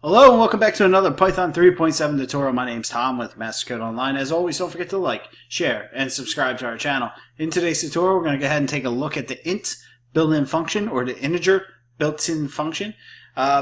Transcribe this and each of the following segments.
Hello and welcome back to another Python 3.7 tutorial. My name's Tom with MasterCode Online. As always, don't forget to like, share, and subscribe to our channel. In today's tutorial, we're going to go ahead and take a look at the int built-in function, or the integer built-in function.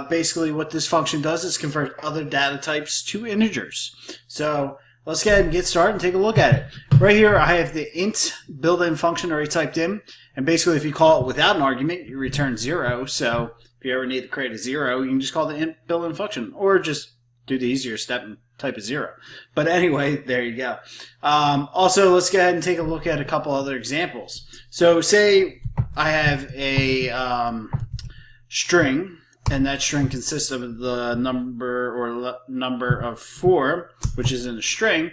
Basically, what this function does is convert other data types to integers. So let's go ahead and get started and take a look at it. Right here, I have the int built-in function already typed in. And basically, if you call it without an argument, you return 0. So if you ever need to create a 0, you can just call the int built-in function, or just do the easier step and type a 0. But anyway, there you go. Also, let's go ahead and take a look at a couple other examples. So say I have a string, and that string consists of the number of 4, which is in a string.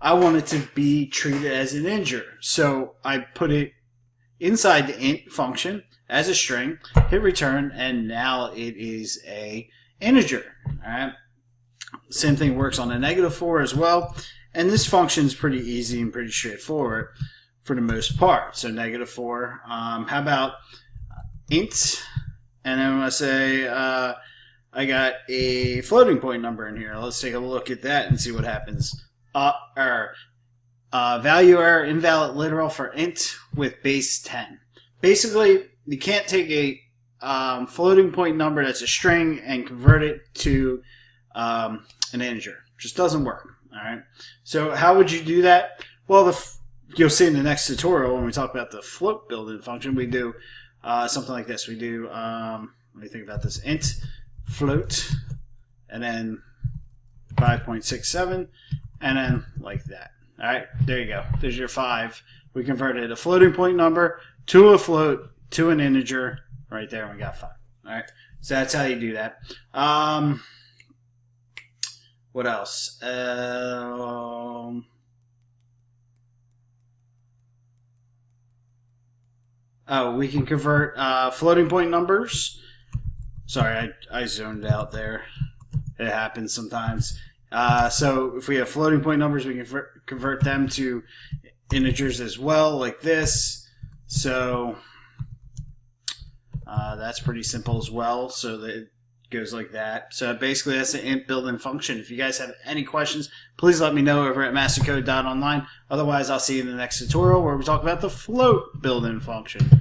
I want it to be treated as an integer. So I put it inside the int function as a string, hit return, and now it is a integer. All right. Same thing works on a -4 as well. And this function is pretty easy and pretty straightforward for the most part. So -4. How about int? And then I'm going to say I got a floating point number in here. Let's take a look at that and see what happens. Value error, invalid literal for int with base 10. Basically, you can't take a floating point number that's a string and convert it to an integer. It just doesn't work. All right. So how would you do that? Well, you'll see in the next tutorial when we talk about the float built-in function, we do something like this. We do, let me think about this, int float, and then 5.67, and then like that. All right, there you go. There's your 5. We converted a floating point number to a float to an integer right there, and we got 5. All right, so that's how you do that. What else? We can convert floating point numbers. Sorry, I zoned out there. It happens sometimes. So if we have floating point numbers, we can convert them to integers as well, like this. So that's pretty simple as well. So that it goes like that. So basically, that's the int built-in function. If you guys have any questions, please let me know over at mastercode.online. Otherwise, I'll see you in the next tutorial where we talk about the float built-in function.